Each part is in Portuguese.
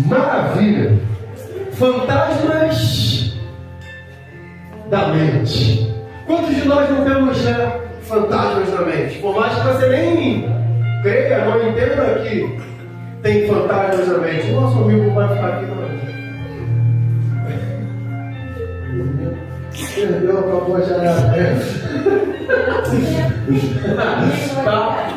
Maravilha! Fantasmas da mente. Quantos de nós não temos, né, fantasmas da mente? Por mais que você nem creia, não entenda que tem fantasmas na mente. O nosso amigo vai ficar aqui também. Perdeu a proposta. Tá?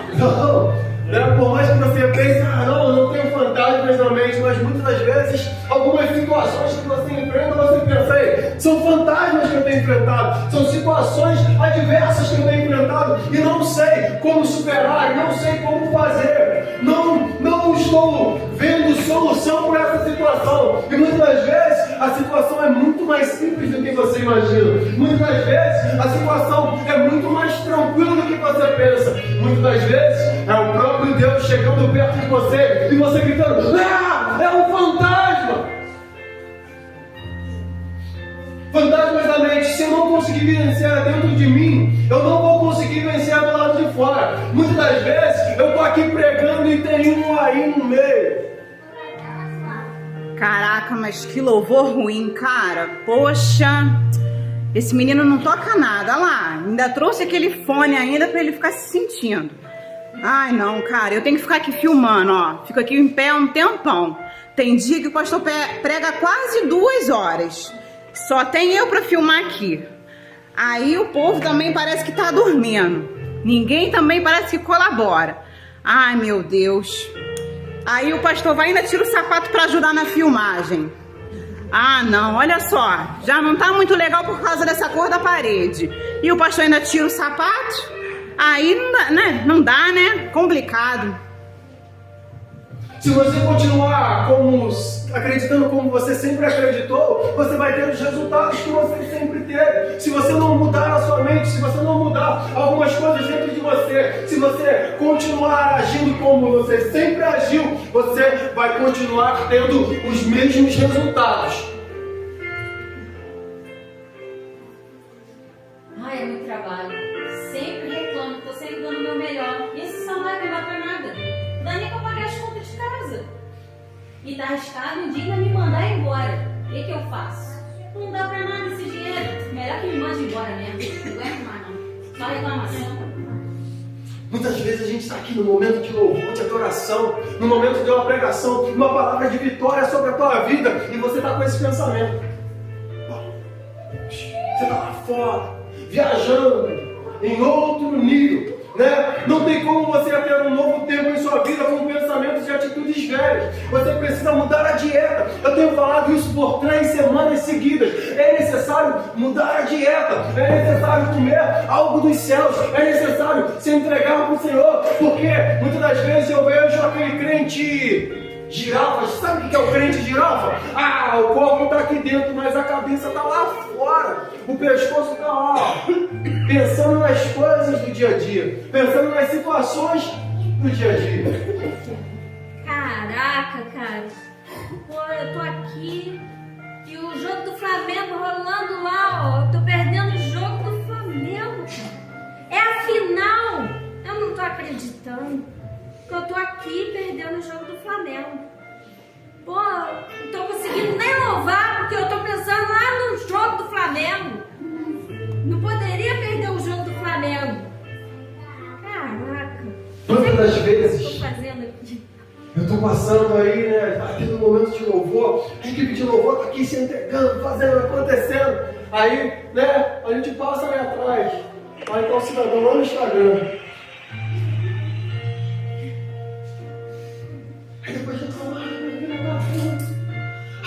Não, por mais que você pense, não, eu não tenho fantasmas na mente, mas muitas das vezes, algumas situações que você enfrenta, você pensa, ei, são fantasmas que eu tenho enfrentado, são situações adversas que eu tenho enfrentado e não sei como superar, não sei como fazer, não estou vendo solução para essa situação. E muitas das vezes a situação é muito mais simples do que você imagina. Muitas das vezes a situação é muito mais tranquila do que você pensa. Muitas das vezes é o próprio Deus chegando perto de você e você gritando: ah, é um fantasma! Fantasmas da mente. Se eu não conseguir vencer dentro de mim, eu não vou conseguir vencer do lado de fora. Muitas das vezes eu estou aqui pregando e tem um aí no meio. Caraca, mas que louvor ruim, cara. Poxa, esse menino não toca nada, olha lá. Ainda trouxe aquele fone ainda pra ele ficar se sentindo. Ai, não, cara, eu tenho que ficar aqui filmando, ó. Fico aqui em pé um tempão. Tem dia que o pastor prega quase 2 horas. Só tem eu pra filmar aqui. Aí o povo também parece que tá dormindo. Ninguém também parece que colabora. Ai, meu Deus. Aí o pastor vai e ainda tira o sapato para ajudar na filmagem. Ah, não, olha só. Já não tá muito legal por causa dessa cor da parede. E o pastor ainda tira o sapato. Aí não dá, né? Não dá, né? Complicado. Se você continuar acreditando como você sempre acreditou, você vai ter os resultados que você sempre teve. Se você não mudar a sua mente, se você não mudar algumas coisas dentro de você, se você continuar agindo como você sempre agiu, você vai continuar tendo os mesmos resultados. Ai, é muito trabalho. Sempre reclamo, estou sempre dando o meu melhor. E esse salário não dá pra nada. Não dá nem pra pagar as contas de casa. E tá arriscado um dia me mandar embora. O que eu faço? Não dá pra nada esse dinheiro. Melhor que me mande embora mesmo. Não aguento mais não. Só reclamação. Muitas vezes a gente está aqui no momento de louvor, de adoração, no momento de uma pregação, uma palavra de vitória sobre a tua vida, e você está com esse pensamento. Você está lá fora, viajando em outro nível, né? Não tem como você ter um novo tempo em sua vida com pensamentos e atitudes velhas. Você precisa mudar a dieta. Eu tenho falado isso por 3 semanas seguidas. É necessário mudar a dieta. É necessário comer algo dos céus. É necessário se entregar para o Senhor. Porque muitas das vezes eu vejo aquele crente girafa. Sabe o que é o crente girafa? Ah, o corpo está aqui dentro, mas a cabeça está lá fora. O pescoço está lá, ó, pensando nas coisas do dia a dia, pensando nas situações do dia a dia. Caraca, cara. Pô, eu tô aqui e o jogo do Flamengo rolando lá, ó. Eu tô perdendo o jogo do Flamengo, cara. É a final. Eu não tô acreditando que eu tô aqui perdendo o jogo do Flamengo. Pô, não tô conseguindo nem louvar porque eu tô pensando lá no jogo do Flamengo. Não poderia perder o jogo do Flamengo. Caraca. Muitas das vezes O que eu tô fazendo aqui? eu estou passando aí, né? Tá aqui no momento de louvor, a equipe de louvor está aqui se entregando, fazendo, acontecendo. Aí, né? A gente passa ali atrás. Aí tá o cidadão lá no Instagram. Aí depois já fala,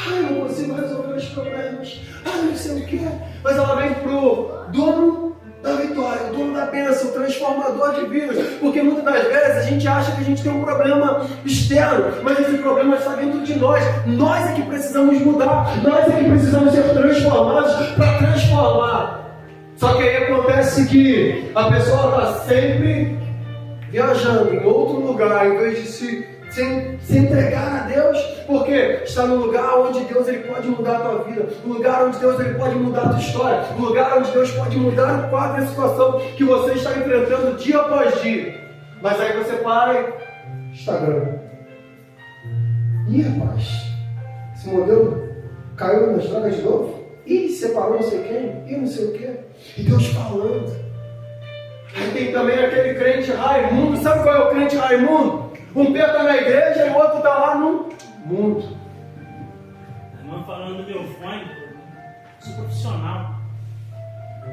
ai, não consigo resolver os problemas. Ai, não sei o que. Mas ela vem pro dono da vitória, o dono da bênção, o transformador de vidas. Porque muitas das vezes a gente acha que a gente tem um problema externo, mas esse problema está dentro de nós. Nós é que precisamos mudar, nós é que precisamos ser transformados para transformar. Só que aí acontece que a pessoa está sempre viajando em outro lugar, em vez de se entregar a Deus, porque está no lugar onde Deus ele pode mudar a tua vida, no lugar onde Deus ele pode mudar a tua história, no lugar onde Deus pode mudar o quadro e a situação que você está enfrentando dia após dia. Mas aí você para e Instagram. Ih, rapaz, Esse modelo caiu nas drogas de novo. E separou não sei quem, e não sei o quê. E Deus falando. Aí tem também aquele crente Raimundo. Sabe qual é o crente Raimundo? Um pé está na igreja e o outro está lá no mundo. Irmão, falando do meu fone, sou profissional.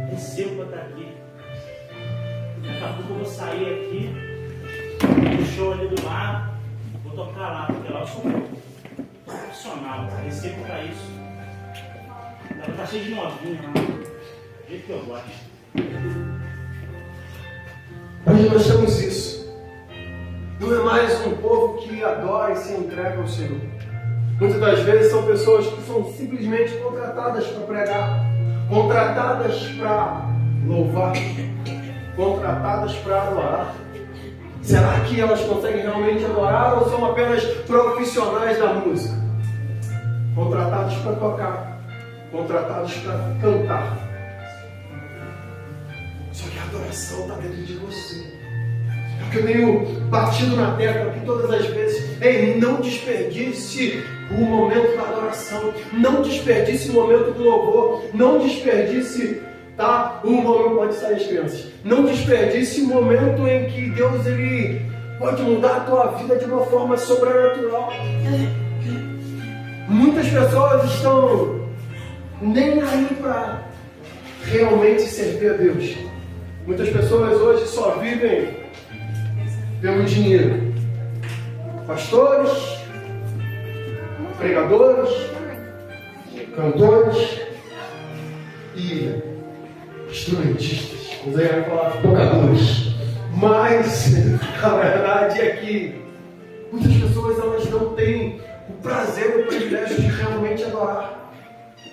Recebo para estar aqui. Daqui a pouco eu vou sair aqui, no show ali do lado, vou tocar lá, porque lá eu sou profissional, recebo para isso. Tá cheio de novinha lá, do jeito que eu gosto. Hoje nós temos isso. Não é mais um povo que adora e se entrega ao Senhor. Muitas das vezes são pessoas que são simplesmente contratadas para pregar, contratadas para louvar, contratadas para adorar. Será que elas conseguem realmente adorar ou são apenas profissionais da música? Contratados para tocar, contratados para cantar. Só que a adoração está dentro de você. É o que eu tenho batido na tecla aqui todas as vezes. Ei, não desperdice o momento da adoração. Não desperdice o momento do louvor. Não desperdice, tá? O momento, pode sair as crianças. Não desperdice o momento em que Deus ele pode mudar a tua vida de uma forma sobrenatural. Muitas pessoas estão nem aí para realmente servir a Deus. Muitas pessoas hoje só vivem pelo dinheiro. Pastores, pregadores, cantores e instrumentistas. Vamos aí falar tocadores. Mas a verdade é que muitas pessoas elas não têm o prazer, o privilégio de realmente adorar.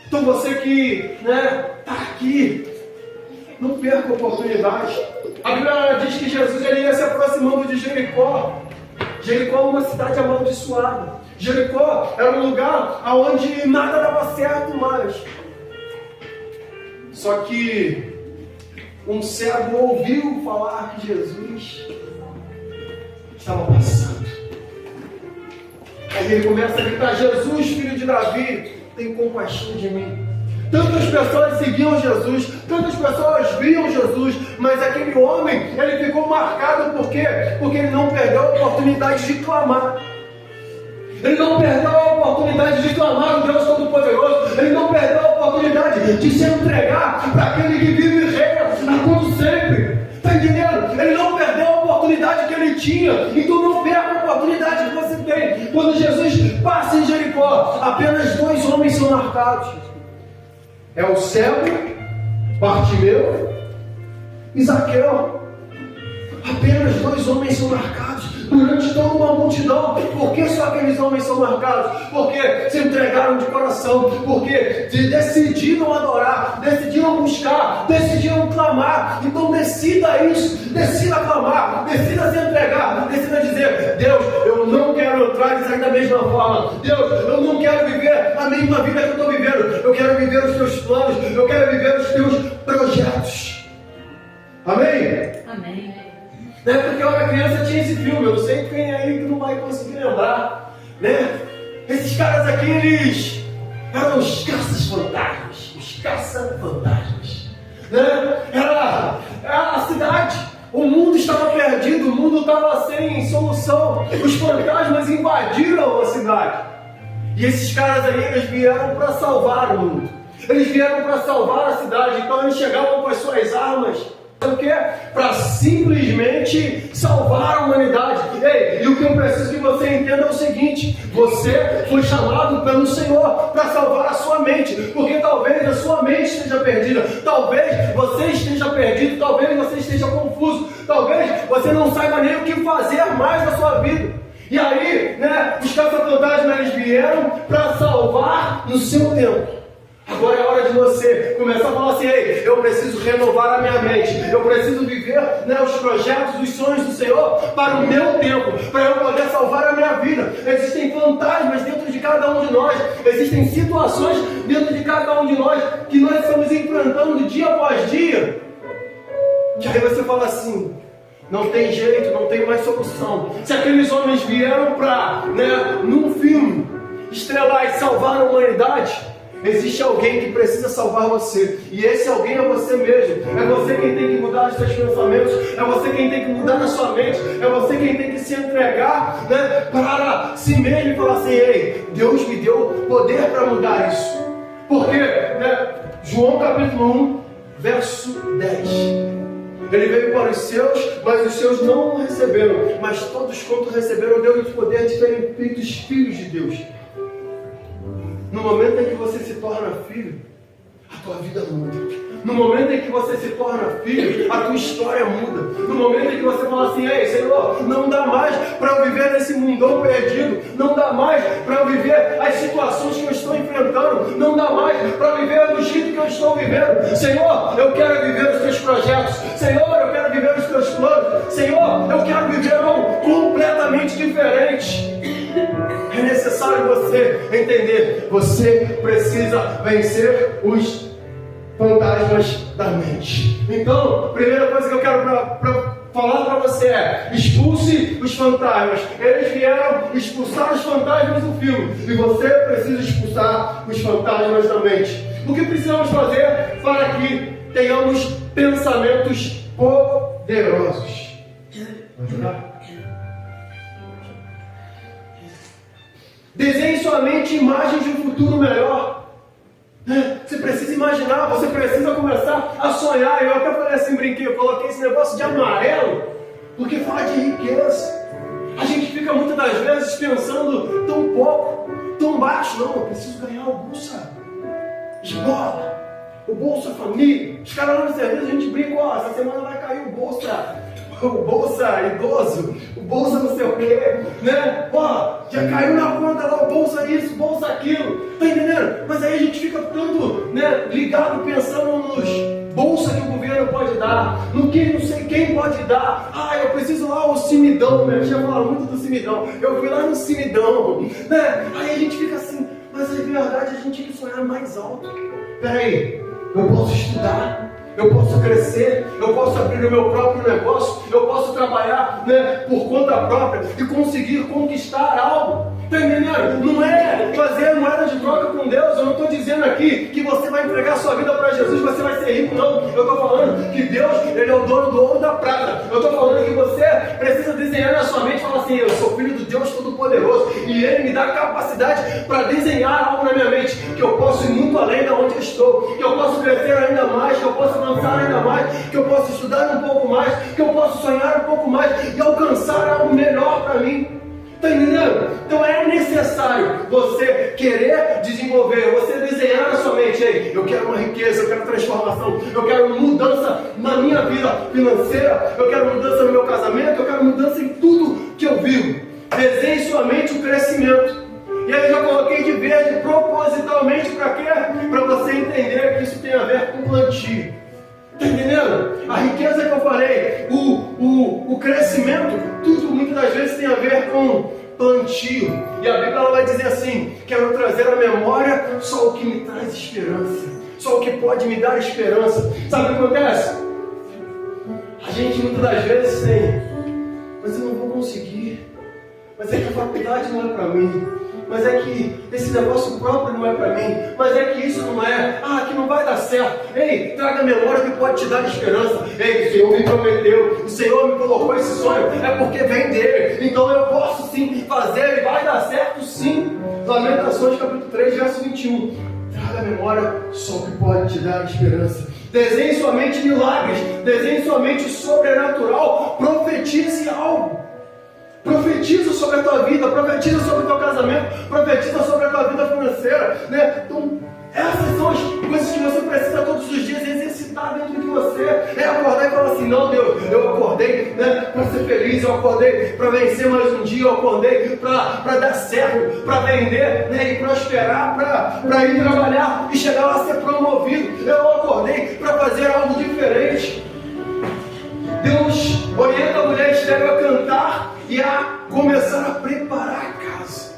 Então você que está aqui, não perca a oportunidade. A Bíblia diz que Jesus ele ia se aproximando de Jericó. Jericó é uma cidade amaldiçoada. Jericó era um lugar onde nada dava certo mais. Só que um cego ouviu falar que Jesus estava passando. Aí ele começa a gritar: Jesus, filho de Davi, tem compaixão de mim. Tantas pessoas seguiam Jesus, tantas pessoas viam Jesus, mas aquele homem, ele ficou marcado por quê? Porque ele não perdeu a oportunidade de clamar. Ele não perdeu a oportunidade de clamar o Deus Todo-Poderoso. Ele não perdeu a oportunidade de se entregar para aquele que vive e reina a todo sempre. Está entendendo? Ele não perdeu a oportunidade que ele tinha. Então não perca a oportunidade que você tem. Quando Jesus passa em Jericó, apenas 2 homens são marcados. É o cego, Bartimeu e Zaqueu. Apenas 2 homens são marcados durante toda uma multidão. Por que só aqueles homens são marcados? Porque se entregaram de coração, porque decidiram adorar, decidiram buscar, decidiram clamar. Então decida isso, decida clamar, decida se entregar, decida dizer: Deus, eu não quero entrar e sair da mesma forma. Deus, eu não quero viver a mesma vida que eu estou vivendo. Eu quero viver os teus planos, eu quero viver os teus projetos. Amém? Amém. Não é porque eu era criança tinha esse filme, eu não sei quem aí que não vai conseguir lembrar, né? Esses caras aqui, eles eram os caças-fantasmas, né? Era a cidade, o mundo estava perdido, o mundo estava sem solução, os fantasmas invadiram a cidade. E esses caras aí, eles vieram para salvar o mundo, eles vieram para salvar a cidade. Então eles chegavam com as suas armas. O que? Para simplesmente salvar a humanidade. Ei, e o que eu preciso que você entenda é o seguinte: você foi chamado pelo Senhor para salvar a sua mente, porque talvez a sua mente esteja perdida, talvez você esteja perdido, talvez você esteja confuso, talvez você não saiba nem o que fazer mais na sua vida. E aí, né, os caça-fantasmas eles vieram para salvar no seu tempo. Agora é hora de você começar a falar assim: ei, eu preciso renovar a minha mente, eu preciso viver, né, os projetos, os sonhos do Senhor para o meu tempo, para eu poder salvar a minha vida. Existem fantasmas dentro de cada um de nós, existem situações dentro de cada um de nós que nós estamos enfrentando dia após dia. Que aí você fala assim: não tem jeito, não tem mais solução. Se aqueles homens vieram para, né, num filme, estrelar e salvar a humanidade, existe alguém que precisa salvar você. E esse alguém é você mesmo. É você quem tem que mudar os seus pensamentos. É você quem tem que mudar na sua mente. É você quem tem que se entregar, né, para si mesmo e falar assim: ei, Deus me deu poder para mudar isso. Porque, né, João capítulo 1, verso 10. Ele veio para os seus, mas os seus não o receberam. Mas todos quanto receberam, deu-lhes poder de serem feitos filhos de Deus. No momento em que você se torna filho, a tua vida muda. No momento em que você se torna filho, a tua história muda. No momento em que você fala assim: ei, Senhor, não dá mais para eu viver nesse mundão perdido. Não dá mais para eu viver as situações que eu estou enfrentando. Não dá mais para viver do jeito que eu estou vivendo. Senhor, eu quero viver os teus projetos. Senhor, eu quero viver os teus planos. Senhor, eu quero viver algo completamente diferente. É necessário você entender. Você precisa vencer os fantasmas da mente. Então, a primeira coisa que eu quero falar para você é: expulse os fantasmas. Eles vieram expulsar os fantasmas do filme, e você precisa expulsar os fantasmas da mente. O que precisamos fazer para que tenhamos pensamentos poderosos? Vamos ajudar? Desenhe sua mente imagens de um futuro melhor. Você precisa imaginar, você precisa começar a sonhar. Eu até falei assim, brinquei, eu coloquei esse negócio de amarelo, porque fala de riqueza. A gente fica muitas das vezes pensando tão pouco, tão baixo. Não, eu preciso ganhar o Bolsa Escola, o Bolsa Família. Os caras lá no serviço, a gente brinca: ó, essa semana vai cair o Bolsa Idoso, o Bolsa não sei o quê, né? Ó, já caiu na conta lá o Bolsa isso, Bolsa aquilo, tá entendendo? Mas aí a gente fica tanto, né, ligado pensando nos bolsa que o governo pode dar, no que não sei quem pode dar. Ah, eu preciso lá o Cimidão, minha tia fala muito do Cimidão, eu fui lá no Cimidão, né? Aí a gente fica assim, mas na verdade a gente tem que sonhar mais alto. Peraí, eu posso estudar, eu posso crescer, eu posso abrir o meu próprio negócio, eu posso trabalhar, né, por conta própria e conseguir conquistar algo. Está entendendo? Não é fazer moeda de troca com Deus. Eu não estou dizendo aqui que você vai entregar sua vida para Jesus, você vai ser rico, não. Eu estou falando que Deus, Ele é o dono do ouro e da prata. Eu estou falando que você precisa desenhar na sua mente e falar assim: eu sou filho do Deus Todo-Poderoso e Ele me dá capacidade para desenhar algo na minha mente, que eu posso ir muito além de onde eu estou, que eu posso crescer ainda mais, que eu posso avançar ainda mais, que eu posso estudar um pouco mais, que eu posso sonhar um pouco mais e alcançar algo melhor para mim. Está entendendo? Então é necessário você querer desenvolver, você desenhar na sua mente: ei, eu quero uma riqueza, eu quero transformação, eu quero mudança na minha vida financeira, eu quero mudança no meu casamento, eu quero mudança em tudo que eu vivo. Desenhe sua mente o crescimento. E aí eu já coloquei de verde propositalmente para quê? Para você entender que isso tem a ver com plantio. Está entendendo? A riqueza que eu falei, o crescimento, tudo muitas das vezes tem a ver com plantio. E a Bíblia ela vai dizer assim: quero trazer à memória só o que me traz esperança, só o que pode me dar esperança. Sabe o que acontece? A gente muitas das vezes tem: mas eu não vou conseguir, mas é que a faculdade não é para mim, mas é que esse negócio próprio não é para mim, mas é que isso não é, que não vai dar certo. Ei, traga a memória que pode te dar esperança. Ei, o Senhor me prometeu, o Senhor me colocou esse sonho, é porque vem dele, então eu posso sim fazer e vai dar certo sim. Lamentações capítulo 3, verso 21. Traga a memória só o que pode te dar esperança. Desenhe sua mente milagres, desenhe sua mente sobrenatural, profetize algo. Profetiza sobre a tua vida, profetiza sobre o teu casamento, profetiza sobre a tua vida financeira, né? Então, essas são as coisas que você precisa todos os dias exercitar dentro de você. É acordar e falar assim: não, Deus, eu acordei, né, para ser feliz, eu acordei para vencer mais um dia, eu acordei para dar certo, para vender, né, e prosperar, para ir trabalhar e chegar lá a ser promovido. Eu acordei para fazer algo diferente. Deus orienta a mulher estéril a cantar e a começar a preparar a casa.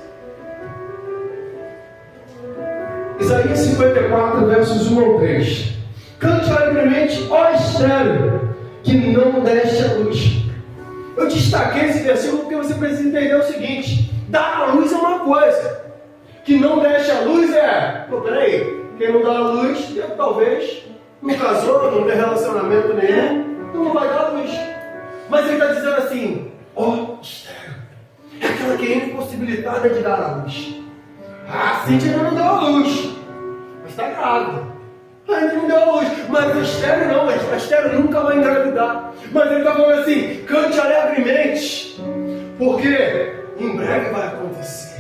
Isaías 54, versos 1 ao 3. Cante alegremente, ó estéril, que não deste a luz. Eu destaquei esse versículo porque você precisa entender o seguinte: dar a luz é uma coisa, que não deixa a luz pô, peraí, quem não dá a luz, talvez não casou, não tem relacionamento nenhum, então não vai dar a luz. Mas ele está dizendo assim, estéreo, é aquela que é impossibilitada de dar a luz. A Cíntia ainda não deu a luz, mas está grávida. Ainda não deu a luz, mas o estéreo não, a estéreo nunca vai engravidar. Mas ele está falando assim, cante alegremente, porque em breve vai acontecer.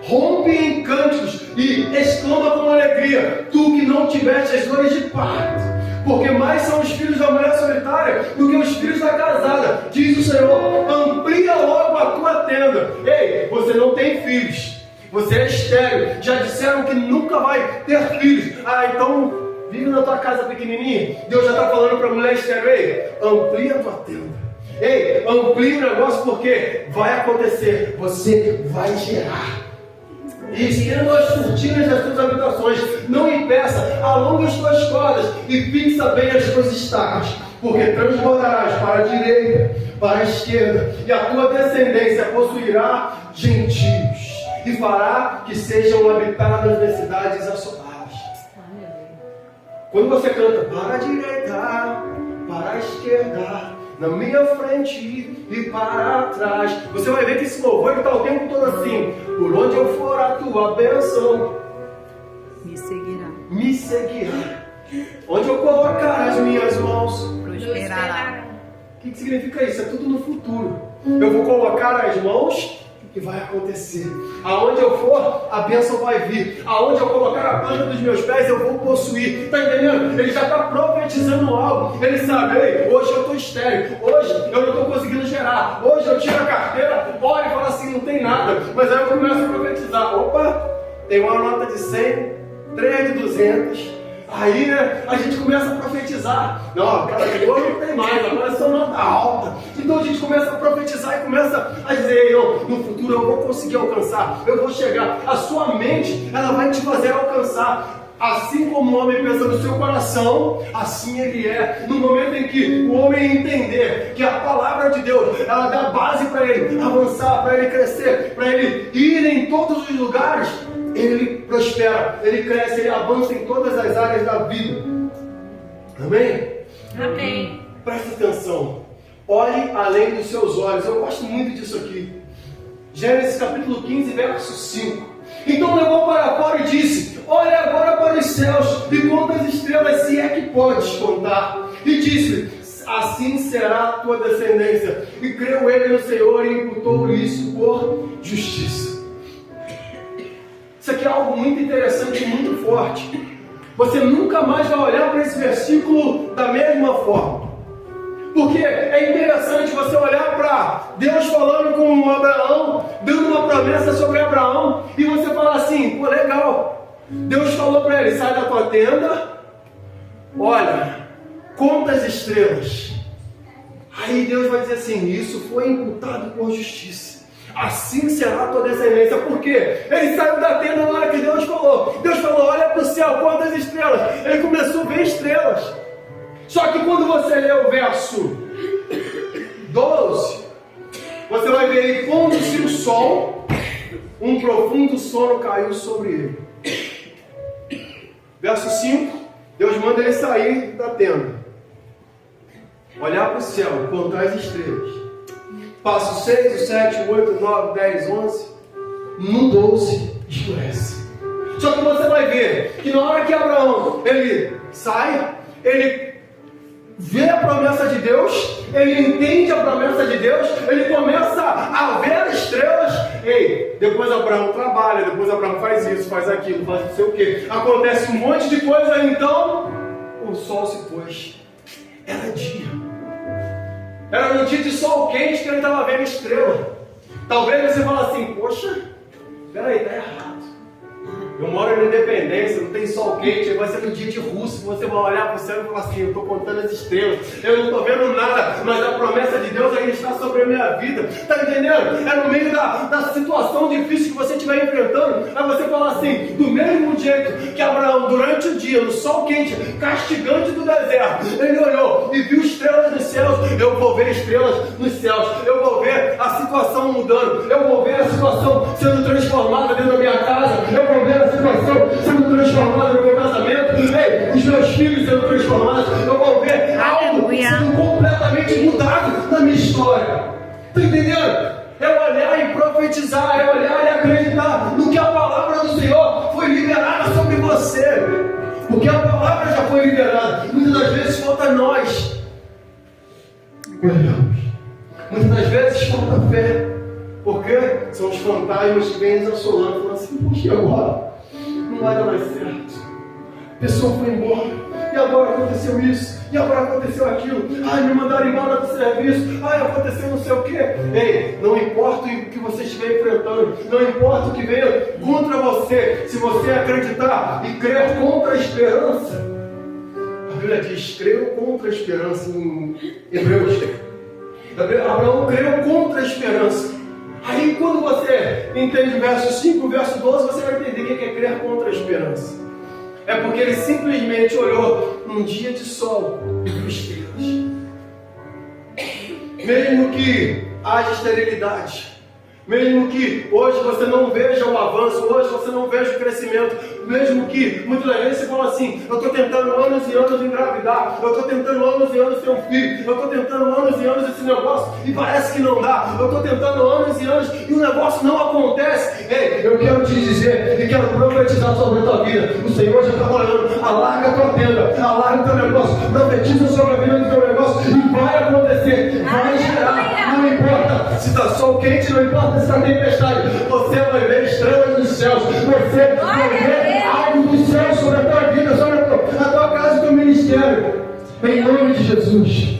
Rompe em cânticos e exclama com alegria, tu que não tiveste as dores de parto, porque mais são os filhos da mulher solitária do que os filhos da casada, diz o Senhor. Amplia logo a tua tenda. Ei, você não tem filhos, você é estéril, já disseram que nunca vai ter filhos. Então vive na tua casa pequenininha. Deus já está falando para a mulher estéril, ei, amplia a tua tenda. Ei, amplia o negócio, porque vai acontecer, você vai gerar. E estenda as cortinas das tuas habitações, não impeça, alonga as tuas cordas e fixa bem as tuas estacas, porque transbordarás para a direita, para a esquerda, e a tua descendência possuirá gentios, e fará que sejam habitadas as cidades assoladas. Quando você canta para a direita, para a esquerda, na minha frente e para trás, você vai ver que esse louvor está o tempo todo assim, por onde eu for a tua bênção me seguirá, onde eu colocar as minhas mãos prosperará. O que significa isso? É tudo no futuro. Eu vou colocar as mãos e vai acontecer. Aonde eu for, a bênção vai vir. Aonde eu colocar a planta dos meus pés, eu vou possuir. Está entendendo? Ele já está profetizando algo. Ele sabe, ei, hoje eu estou estéril. Hoje eu não estou conseguindo gerar. Hoje eu tiro a carteira, olha e falo assim, não tem nada. Mas aí eu começo a profetizar. Opa, tem uma nota de 100, 3 de 200. Aí, né, a gente começa a profetizar. Não, aquela de ouro não tem mais, agora é só nota alta. Então a gente começa a profetizar e começa a dizer, não, no futuro eu vou conseguir alcançar, eu vou chegar. A sua mente, ela vai te fazer alcançar. Assim como o homem pensa no seu coração, assim ele é. No momento em que o homem entender que a palavra de Deus, ela dá base para ele avançar, para ele crescer, para ele ir em todos os lugares, ele prospera, ele cresce, ele avança em todas as áreas da vida. Amém? Amém. Preste atenção. Olhe além dos seus olhos. Eu gosto muito disso aqui. Gênesis capítulo 15, verso 5. Então levou para fora e disse, olha agora para os céus e conta as estrelas, se é que podes contar. E disse-lhe, assim será a tua descendência. E creu ele no Senhor e imputou-lhe isso por justiça. Isso aqui é algo muito interessante e muito forte. Você nunca mais vai olhar para esse versículo da mesma forma. Porque é interessante você olhar para Deus falando com Abraão, dando uma promessa sobre Abraão, e você falar assim, pô, legal. Deus falou para ele, sai da tua tenda, olha, conta as estrelas. Aí Deus vai dizer assim, isso foi imputado por justiça. Assim será a tua descendência. Por quê? Ele saiu da tenda na hora que Deus falou. Deus falou, olha para o céu, quantas estrelas. Ele começou a ver estrelas. Só que quando você lê o verso 12, você vai ver aí, pondo-se o sol, um profundo sono caiu sobre ele. Verso 5, Deus manda ele sair da tenda, olhar para o céu, contar as estrelas. Passa o 6, o 7, o 8, o 9, 10, 11. No 12, escurece. Só que você vai ver que na hora que Abraão ele sai, ele vê a promessa de Deus, ele entende a promessa de Deus, ele começa a ver estrelas. Ei, depois Abraão trabalha, depois Abraão faz isso, faz aquilo, faz não sei o que. Acontece um monte de coisa, então o sol se pôs. Era dia. Era no dia de sol quente que ele estava vendo estrela. Talvez você fale assim, poxa, peraí, está errado. Eu moro na Independência, não tem sol quente, vai ser no dia de Rússia que você vai olhar para o céu e falar assim, eu estou contando as estrelas, eu não estou vendo nada, mas a promessa de Deus ainda está sobre a minha vida. Está entendendo? É no meio da situação difícil que você estiver enfrentando, aí você fala assim, do mesmo jeito que Abraão, durante o dia, no sol quente, castigante do deserto, ele olhou e viu estrelas nos céus, eu vou ver estrelas nos céus, eu vou ver a situação mudando, eu vou ver a situação sendo transformada dentro da minha casa, eu vou ver a situação sendo transformada no meu casamento, os meus filhos sendo transformados, eu vou ver algo sendo completamente mudado na minha história. Está entendendo? É olhar e profetizar, é olhar e acreditar no que a palavra do Senhor foi liberada sobre você, porque a palavra já foi liberada. Muitas das vezes falta nós olhamos, muitas das vezes falta fé, porque são os fantasmas que vêm nos assolando, falando assim, puxa, e agora? Não vai dar mais certo. A pessoa foi embora, e agora aconteceu isso, e agora aconteceu aquilo, ai, me mandaram embora do serviço, ai, aconteceu não sei o que. Ei, não importa o que você estiver enfrentando, não importa o que venha contra você, se você acreditar e crer contra a esperança, a Bíblia diz, creu contra a esperança em Hebreus. Abraão creu contra a esperança. Aí quando você entende o verso 5, o verso 12, você vai entender o que é crer contra a esperança. É porque ele simplesmente olhou num dia de sol e viu estrelas. Mesmo que haja esterilidade, mesmo que hoje você não veja o avanço, hoje você não veja o crescimento, mesmo que muitas vezes você fala assim, eu estou tentando anos e anos engravidar, eu estou tentando anos e anos ter um filho, eu estou tentando anos e anos esse negócio e parece que não dá, eu estou tentando anos e anos e o negócio não acontece. Ei, eu quero te dizer e quero profetizar sobre a tua vida, o Senhor já está falando, alarga a tua tenda, alarga o teu negócio, profetiza sobre a vida do teu negócio e vai acontecer, vai gerar, não importa se está sol quente, não importa se está tempestade, você vai ver estrelas nos céus, você vai ver algo do céu sobre a tua vida, sobre a tua casa e o teu ministério, em nome de Jesus.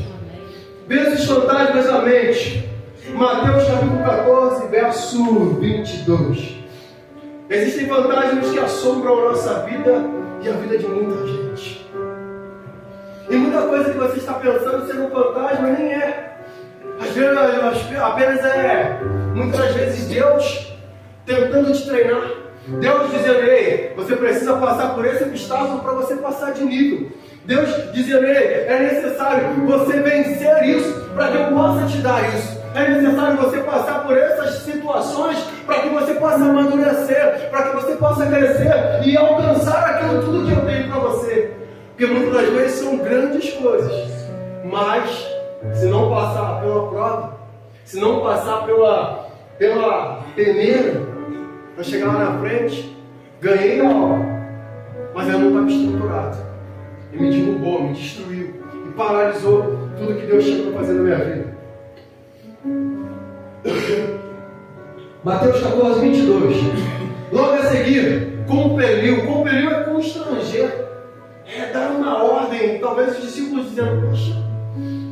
Veja os fantasmas da mente. Mateus capítulo 14, verso 22. Existem fantasmas que assombram a nossa vida e a vida de muita gente. E muita coisa que você está pensando ser um fantasma nem é. Às vezes apenas é, muitas das vezes, Deus tentando te treinar. Deus dizendo, ei, você precisa passar por esse obstáculo para você passar de nível. Deus dizendo, ei, é necessário você vencer isso para que eu possa te dar isso. É necessário você passar por essas situações para que você possa amadurecer, para que você possa crescer e alcançar aquilo tudo que eu tenho para você. Porque muitas das vezes são grandes coisas, mas se não passar pela prova, se não passar pela peneira, vai chegar lá na frente, ganhei a obra, mas ela não estava estruturada. E me derrubou, me destruiu e paralisou tudo que Deus tinha para fazer na minha vida. Mateus 14, 22. Logo a seguir, compeliu é constranger, é dar uma ordem. Talvez os discípulos dizendo, poxa,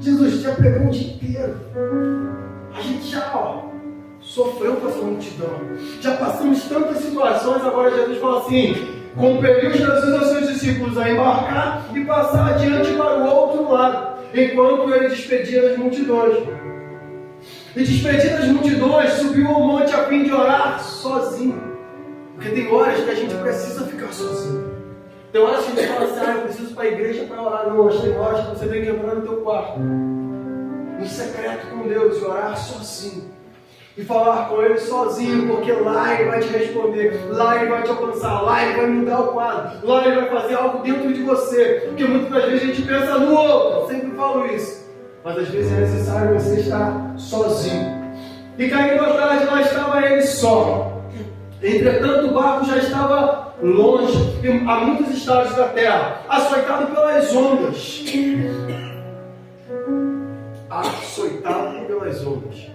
Jesus já pregou o dia inteiro, a gente já sofreu com essa multidão, já passamos tantas situações, agora Jesus fala assim, compeliu Jesus aos seus discípulos a embarcar e passar adiante para o outro lado, enquanto ele despedia as multidões. E despedindo as multidões, subiu ao monte a fim de orar sozinho. Porque tem horas que a gente precisa ficar sozinho. Tem horas que a gente fala assim, eu preciso ir para a igreja para orar. Não, mas tem horas que você tem que entrar no teu quarto, no secreto com Deus, e orar sozinho. E falar com Ele sozinho, porque lá Ele vai te responder, lá Ele vai te alcançar, lá Ele vai mudar o quadro, lá Ele vai fazer algo dentro de você. Porque muitas das vezes a gente pensa no outro, eu sempre falo isso. Mas às vezes é necessário você estar sozinho. E caindo à tarde, lá estava ele só. Entretanto, o barco já estava longe, a muitos estádios da terra, açoitado pelas ondas. Açoitado pelas ondas.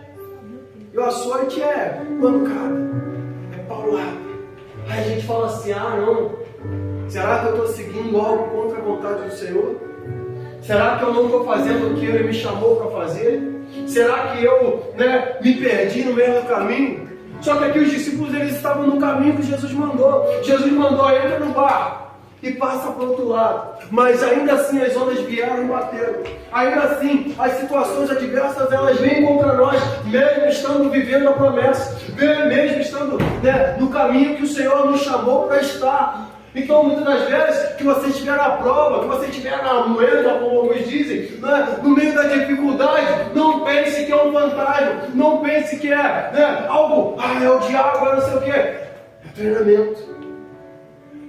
E o açoite é pancada, é paulada. Aí a gente fala assim, não, será que eu estou seguindo algo contra a vontade do Senhor? Será que eu não estou fazendo o que Ele me chamou para fazer? Será que eu me perdi no meio do caminho? Só que aqui os discípulos eles estavam no caminho que Jesus mandou. Jesus mandou, entra no barco e passa para o outro lado. Mas ainda assim as ondas vieram e bateram. Ainda assim as situações adversas elas vêm contra nós, mesmo estando vivendo a promessa, mesmo estando no caminho que o Senhor nos chamou para estar. Então, muitas das vezes, que você estiver na prova, que você estiver na moeda, como alguns dizem, no meio da dificuldade, não pense que é um fantasma, não pense que é algo, é o diabo, não sei o que. É treinamento.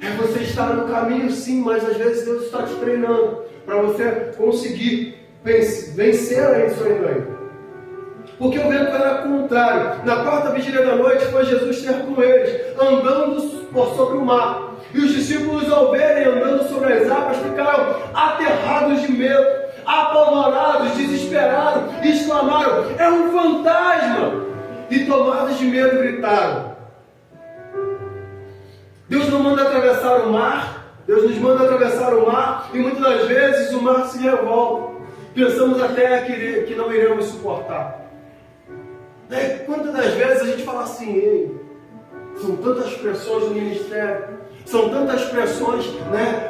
É você estar no caminho, sim, mas às vezes Deus está te treinando para você conseguir vencer a isso ainda. Porque o vento era contrário. Na quarta vigília da noite foi Jesus ter com eles, andando sobre o mar. E os discípulos, ao verem andando sobre as águas, ficaram aterrados de medo, apavorados, desesperados, e exclamaram: é um fantasma! E tomados de medo gritaram. Deus não manda atravessar o mar, Deus nos manda atravessar o mar, e muitas das vezes o mar se revolta. Pensamos até que não iremos suportar. Quantas das vezes a gente fala assim: ei, são tantas pressões no ministério, são tantas pressões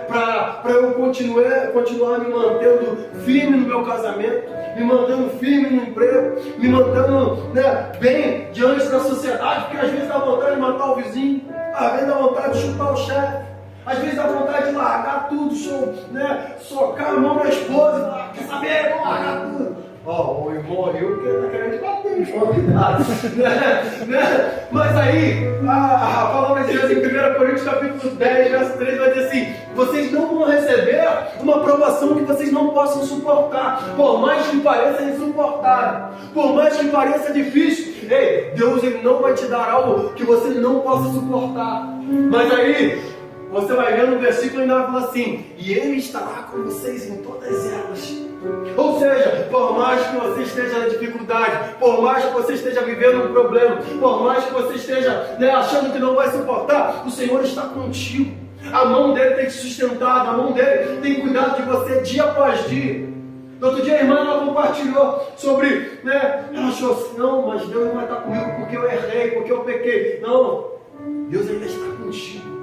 para eu continuar me mantendo firme no meu casamento, me mantendo firme no emprego, me mantendo bem diante da sociedade, porque às vezes dá vontade de matar o vizinho, às vezes dá vontade de chutar o chefe, às vezes dá vontade de largar tudo, socar a mão na esposa e falar: quer saber? Vou largar tudo. O irmão riu porque está querendo te bater, os convidados. Mas aí, a palavra de Deus em 1 Coríntios capítulo 10, verso 3 vai dizer assim: vocês não vão receber uma provação que vocês não possam suportar, por mais que pareça insuportável, por mais que pareça difícil. Ei, Deus ele não vai te dar algo que você não possa suportar. Mas aí, você vai ver no versículo e ainda vai falar assim: e Ele estará com vocês em todas elas. Ou seja, por mais que você esteja na dificuldade, por mais que você esteja vivendo um problema, por mais que você esteja achando que não vai suportar, o Senhor está contigo. A mão dele tem te sustentado, a mão dele tem cuidado de você dia após dia. No outro dia a irmã ela compartilhou sobre, ela achou assim: não, mas Deus não vai estar comigo porque eu errei, porque eu pequei. Não, Deus ainda está contigo.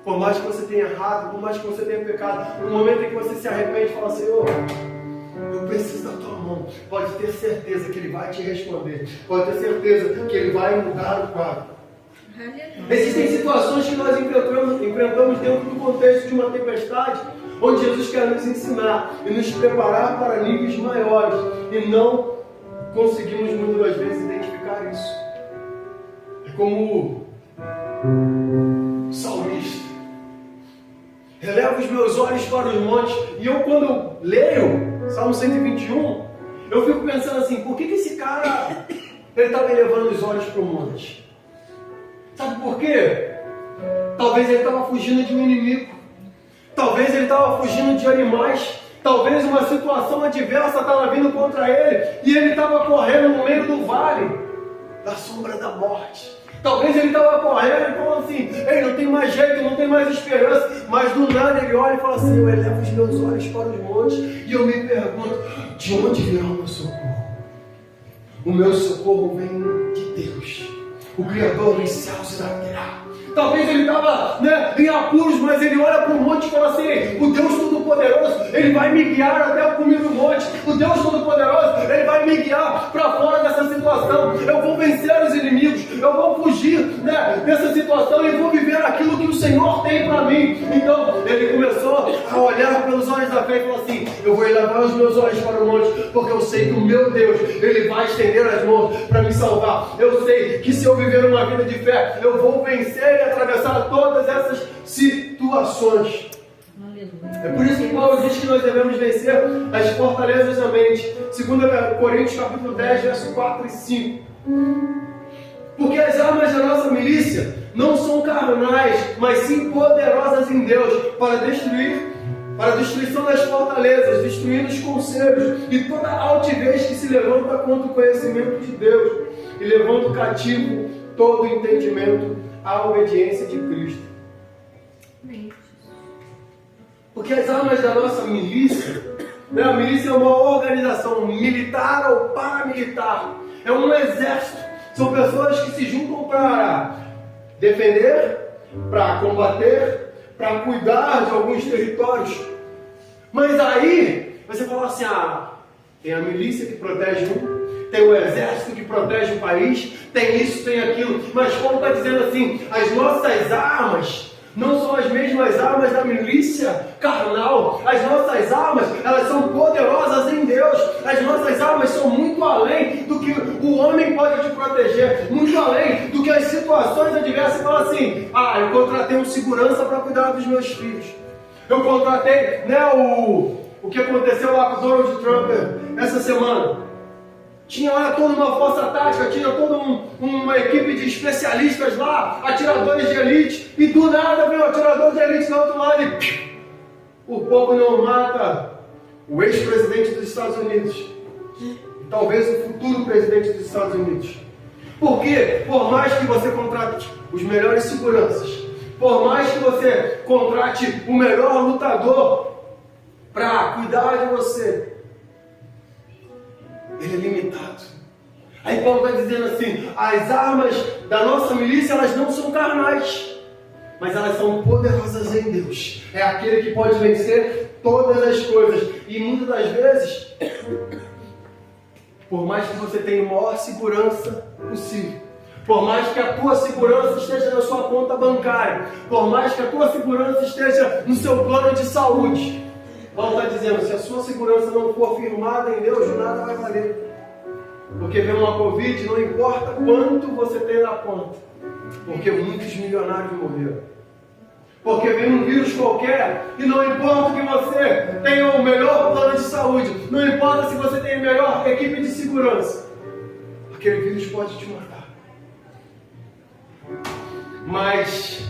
Por mais que você tenha errado, por mais que você tenha pecado, no momento em que você se arrepende e fala: Senhor, eu preciso da tua mão. Pode ter certeza que Ele vai te responder. Pode ter certeza que Ele vai mudar o quadro. Existem situações que nós enfrentamos dentro do contexto de uma tempestade, onde Jesus quer nos ensinar e nos preparar para níveis maiores, e não conseguimos muitas das vezes identificar isso. É como o salmista: elevo os meus olhos para os montes. E eu, quando leio Salmo 121, eu fico pensando assim: por que esse cara ele estava elevando os olhos para o monte? Sabe por quê? Talvez ele estava fugindo de um inimigo, talvez ele estava fugindo de animais, talvez uma situação adversa estava vindo contra ele, e ele estava correndo no meio do vale da sombra da morte. Talvez ele estava correndo e falou assim: ei, não tem mais jeito, não tem mais esperança. Mas do nada ele olha e fala assim: eu elevo os meus olhos para os montes e eu me pergunto: de onde virá o meu socorro? O meu socorro vem de Deus, o Criador dos céus e da terra. Talvez ele estava em apuros, mas ele olha para o monte e fala assim: o Deus Todo-Poderoso, Ele vai me guiar até o cume do monte. O Deus Todo-Poderoso, Ele vai me guiar para fora dessa situação. Eu vou vencer os inimigos, eu vou fugir dessa situação e vou viver aquilo que o Senhor tem para mim. Então, ele começou a olhar pelos olhos da fé e falou assim: eu vou elevar os meus olhos para o monte, porque eu sei que o meu Deus, Ele vai estender as mãos para me salvar. Eu sei que se eu viver uma vida de fé, eu vou vencer e atravessar todas essas situações. É por isso que Paulo diz que nós devemos vencer as fortalezas da mente. 2 Coríntios capítulo 10, verso 4 e 5. Porque as armas da nossa milícia não são carnais, mas sim poderosas em Deus para a destruição das fortalezas, destruindo os conselhos e toda altivez que se levanta contra o conhecimento de Deus, e levando cativo todo o entendimento à obediência de Cristo. Porque as armas da nossa milícia, a milícia é uma organização militar ou paramilitar, é um exército São pessoas que se juntam para defender, para combater, para cuidar de alguns territórios. Mas aí, você fala assim, tem a milícia que protege um, tem o exército que protege o país, tem isso, tem aquilo. Mas Paulo está dizendo assim, as nossas armas não são as mesmas armas da milícia carnal. As nossas armas, elas são poderosas em Deus. As nossas armas são muito além do que o homem pode te proteger, muito além do que as situações adversas. Você fala assim, eu contratei um segurança para cuidar dos meus filhos. Eu contratei, o que aconteceu lá com o Donald Trump essa semana. Tinha lá toda uma força tática, tinha toda uma equipe de especialistas lá, atiradores de elite, e do nada veio um atirador de elite do outro lado e por pouco não mata o ex-presidente dos Estados Unidos, e talvez o futuro presidente dos Estados Unidos. Porque por mais que você contrate os melhores seguranças, por mais que você contrate o melhor lutador para cuidar de você, ele é limitado. Aí Paulo está dizendo assim, as armas da nossa milícia, elas não são carnais, mas elas são poderosas em Deus. É aquele que pode vencer todas as coisas. E muitas das vezes, por mais que você tenha a maior segurança possível, por mais que a tua segurança esteja na sua conta bancária, por mais que a tua segurança esteja no seu plano de saúde, Paulo está dizendo, se a sua segurança não for firmada em Deus, nada vai valer. Porque vem uma Covid, não importa quanto você tem na conta, porque muitos milionários morreram. Porque vem um vírus qualquer, e não importa que você tenha o melhor plano de saúde, não importa se você tem a melhor equipe de segurança, aquele vírus pode te matar. Mas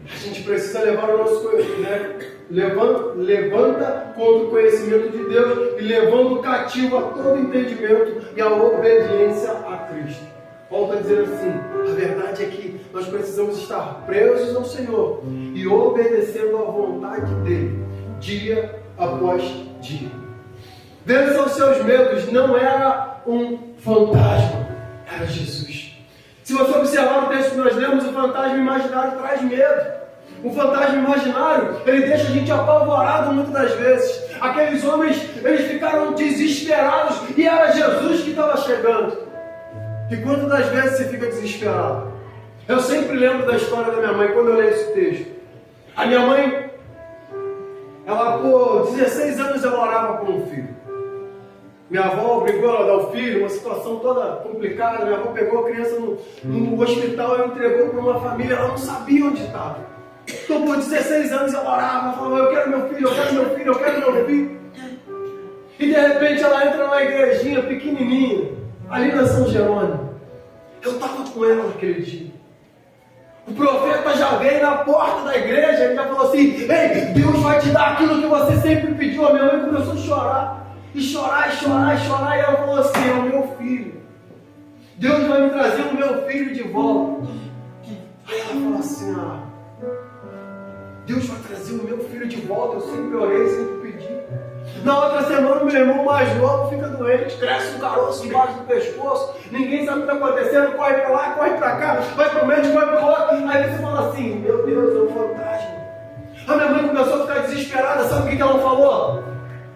a gente precisa levar o nosso conhecimento, levanta contra o conhecimento de Deus e levando cativo a todo entendimento e a obediência a Cristo. Paulo está dizendo assim, a verdade é que nós precisamos estar presos ao Senhor e obedecendo à vontade dEle, dia após dia. Vença os seus medos, não era um fantasma, era Jesus. Se você observar o texto que nós lemos, o fantasma imaginário traz medo. O fantasma imaginário, ele deixa a gente apavorado muitas das vezes. Aqueles homens, eles ficaram desesperados e era Jesus que estava chegando. E quantas das vezes você fica desesperado? Eu sempre lembro da história da minha mãe, quando eu leio esse texto. A minha mãe, ela por 16 anos ela orava por um filho. Minha avó obrigou ela a dar o filho, uma situação toda complicada. Minha avó pegou a criança no hospital e entregou para uma família, ela não sabia onde estava. Então por 16 anos ela orava, falava, eu quero meu filho, eu quero meu filho, eu quero meu filho. E de repente ela entra numa igrejinha pequenininha, ali na São Jerônimo. Eu estava com ela naquele dia. O profeta já veio na porta da igreja e já falou assim, ei, Deus vai te dar aquilo que você sempre pediu. A minha mãe começou a chorar. E chorar, e chorar, e chorar. E ela falou assim, é o meu filho. Deus vai me trazer o meu filho de volta. Aí ela falou assim, Deus vai trazer o meu filho de volta. Eu sempre orei, sempre pedi. Na outra semana, meu irmão mais novo fica doente, cresce um caroço embaixo do pescoço, ninguém sabe o que está acontecendo, corre para lá, corre para cá, vai para o médico, vai para o outro. Aí você fala assim, meu Deus, é um fantasma. A minha mãe começou a ficar desesperada, sabe o que ela falou?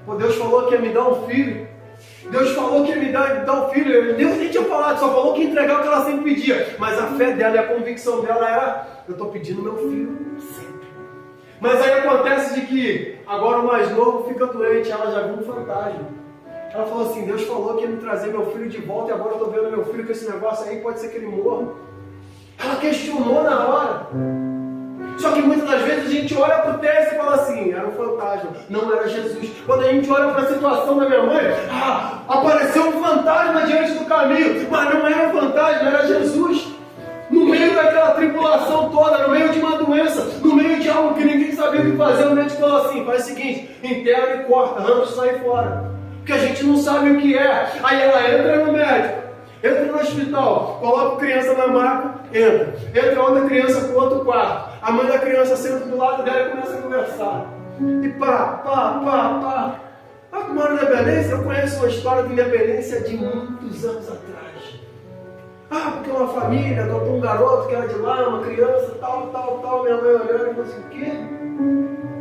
Pô, Deus falou que ia me dar um filho. Deus falou que ia me dar um filho. Deus nem tinha falado, só falou que ia entregar o que ela sempre pedia. Mas a fé dela e a convicção dela era, eu estou pedindo meu filho sempre. Mas aí acontece de que agora o mais novo fica doente, ela já viu um fantasma. Ela falou assim, Deus falou que ia me trazer meu filho de volta e agora eu estou vendo meu filho com esse negócio aí, pode ser que ele morra. Ela questionou na hora. Só que muitas das vezes a gente olha para o texto e fala assim, era um fantasma, não era Jesus. Quando a gente olha para a situação da minha mãe, apareceu um fantasma diante do caminho, mas não era um fantasma, era Jesus. No meio daquela tribulação toda, no meio de uma doença, no meio de algo que ninguém sabia o que fazer, o médico falou assim, faz o seguinte, enterra e corta, arranca e sai fora. Porque a gente não sabe o que é. Aí ela entra no médico, entra no hospital, coloca a criança na maca, entra outra criança para o outro quarto. A mãe da criança senta do lado dela e começa a conversar. E pá. Como era a independência, eu conheço uma história de independência de muitos anos atrás. Ah, porque uma família adotou um garoto que era de lá, uma criança, tal. Minha mãe olhando e falou assim, o quê?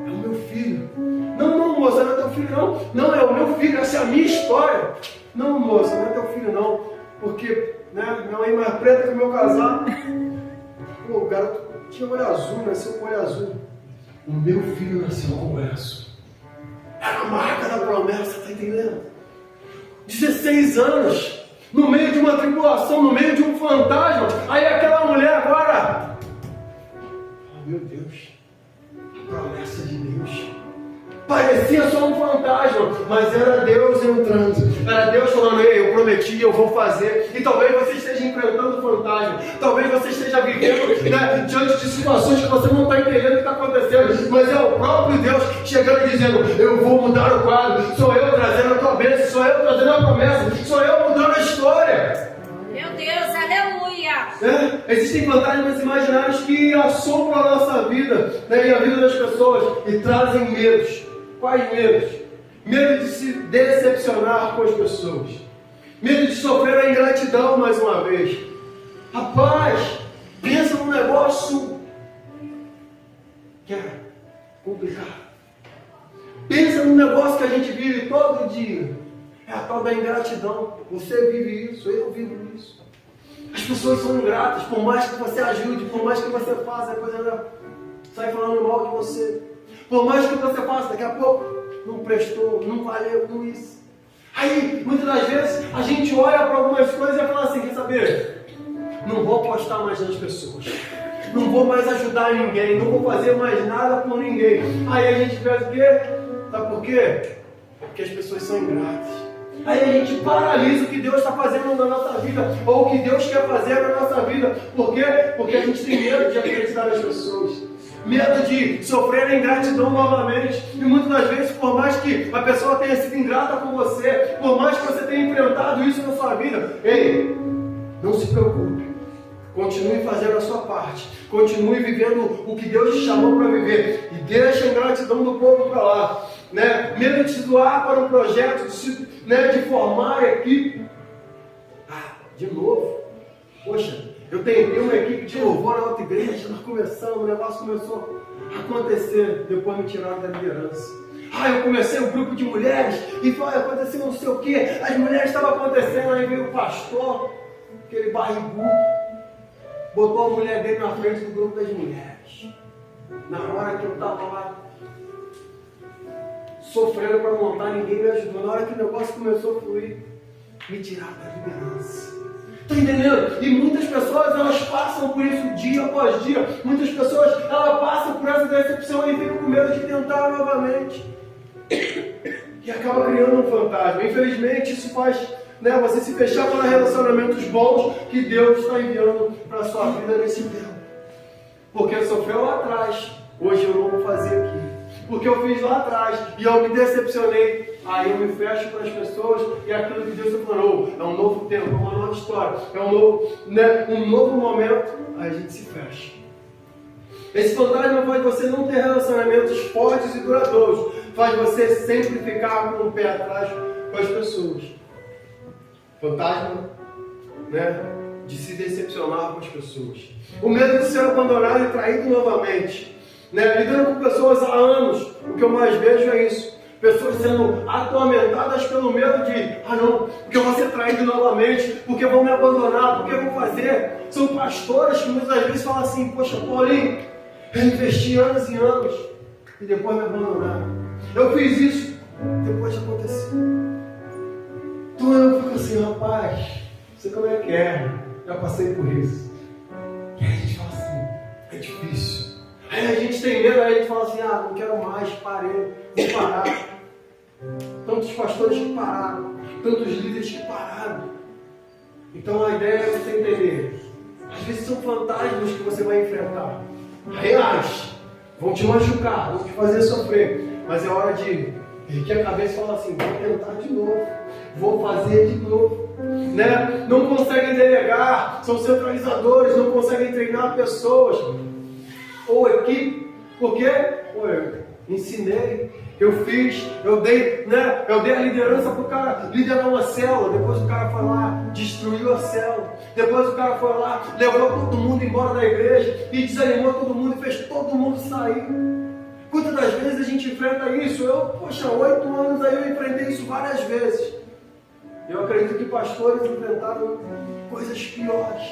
É o meu filho. Não, moça, não é teu filho não. Não, é o meu filho, essa é a minha história. Não, moça, não é teu filho não. Porque, né, minha mãe mais preta que o meu casaco. Pô, o garoto tinha olho azul, nasceu com olho azul. O meu filho nasceu com olho azul. Era a marca da promessa, tá entendendo? 16 anos, no meio de uma tribulação, no meio de um fantasma. Aí aquela mulher agora... Oh, meu Deus, a promessa de Deus. Parecia só um fantasma, mas era Deus entrando. Era Deus falando, ei, eu prometi, eu vou fazer. E talvez você esteja enfrentando fantasma. Talvez você esteja vivendo, né, diante de situações que você não está entendendo o que está acontecendo. Mas é o próprio Deus chegando e dizendo, eu vou mudar o quadro. Sou eu trazendo a tua bênção, sou eu trazendo a promessa, sou eu mudando a história. Meu Deus, aleluia! Existem fantasmas imaginários que assombram a nossa vida, né, e a vida das pessoas e trazem medos. Quais medos? Medo de se decepcionar com as pessoas. Medo de sofrer a ingratidão mais uma vez. Rapaz, pensa num negócio que é complicado. Pensa num negócio que a gente vive todo dia. É a tal da ingratidão. Você vive isso, eu vivo isso. As pessoas são ingratas, por mais que você ajude, por mais que você faça, depois ela sai falando mal de você. Por mais que você faça, daqui a pouco não prestou, não valeu, não isso. Aí, muitas das vezes, a gente olha para algumas coisas e fala assim, quer saber? Não vou apostar mais nas pessoas. Não vou mais ajudar ninguém, não vou fazer mais nada por ninguém. Aí a gente faz o quê? Sabe por quê? Porque as pessoas são ingratas. Aí a gente paralisa o que Deus está fazendo na nossa vida, ou o que Deus quer fazer na nossa vida. Por quê? Porque a gente tem medo de acreditar nas pessoas. Medo de sofrer a ingratidão novamente. E muitas das vezes, por mais que a pessoa tenha sido ingrata com você, por mais que você tenha enfrentado isso na sua vida, ei, não se preocupe. Continue fazendo a sua parte. Continue vivendo o que Deus te chamou para viver. E deixa a ingratidão do povo para lá. Né? Medo de se doar para um projeto, de formar a equipe. De novo. Poxa, eu tenho uma equipe de louvor na outra igreja, nós começamos, o negócio começou a acontecer, depois me tiraram da liderança. Eu comecei um grupo de mulheres e aconteceu não sei o que, as mulheres estavam acontecendo, aí veio o pastor, aquele barrigudo, botou a mulher dele na frente do grupo das mulheres. Na hora que eu estava lá, sofrendo para montar, ninguém me ajudou. Na hora que o negócio começou a fluir, me tiraram da liderança. Está entendendo? E muitas pessoas, elas passam por isso dia após dia. Muitas pessoas, elas passam por essa decepção e ficam com medo de tentar novamente. E acaba criando um fantasma. Infelizmente, isso faz, você se fechar para relacionamentos bons que Deus está enviando para a sua vida nesse tempo. Porque sofreu lá atrás, hoje eu não vou fazer aqui. Porque eu fiz lá atrás e eu me decepcionei. Aí eu me fecho para as pessoas e aquilo que Deus falou, é um novo tempo, é uma nova história, é um novo momento. Aí a gente se fecha. Esse fantasma faz você não ter relacionamentos fortes e duradouros. Faz você sempre ficar com o pé atrás com as pessoas. Fantasma, de se decepcionar com as pessoas. O medo de ser abandonado e traído novamente. Lidando com pessoas há anos, o que eu mais vejo é isso. Pessoas sendo atormentadas pelo medo de, não, porque eu vou ser traído novamente, porque vão me abandonar, porque vão fazer. São pastores que muitas vezes falam assim, poxa, Paulinho, eu investi anos e anos e depois me abandonaram. Eu fiz isso, depois de acontecer. Então eu fico assim, rapaz, não sei como é que é, já passei por isso. E aí a gente fala assim, é difícil. Aí a gente tem medo, aí a gente fala assim, não quero mais, parei, vou parar. Tantos pastores que pararam, tantos líderes que pararam. Então a ideia é você entender. Às vezes são fantasmas que você vai enfrentar. Reais. Vão te machucar, vão te fazer sofrer. Mas é hora de erguer a cabeça e falar assim, vou tentar de novo. Vou fazer de novo. Não conseguem delegar, são centralizadores, não conseguem treinar pessoas ou equipe, porque eu ensinei, eu fiz, eu dei a liderança para o cara liderar uma célula, depois o cara foi lá, destruiu a célula, depois o cara foi lá, levou todo mundo embora da igreja e desanimou todo mundo e fez todo mundo sair. Quantas das vezes a gente enfrenta isso? 8 anos aí eu enfrentei isso várias vezes. Eu acredito que pastores enfrentaram coisas piores.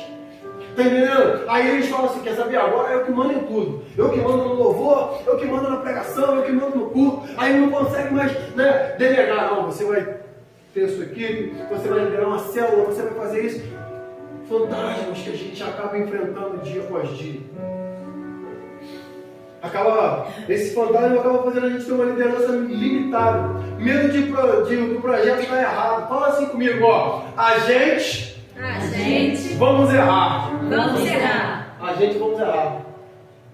Tá entendendo? Aí eles falam assim, quer saber, agora eu que mando em tudo. Eu que mando no louvor, eu que mando na pregação, eu que mando no culto. Aí não consegue mais delegar. Não, você vai ter a sua equipe, você vai liderar uma célula, você vai fazer isso. Fantasmas que a gente acaba enfrentando dia após dia. Esse fantasma acaba fazendo a gente ter uma liderança limitada. Medo do projeto estar errado. Fala assim comigo, ó. A gente vamos errar. Vamos errar. A gente vamos errar.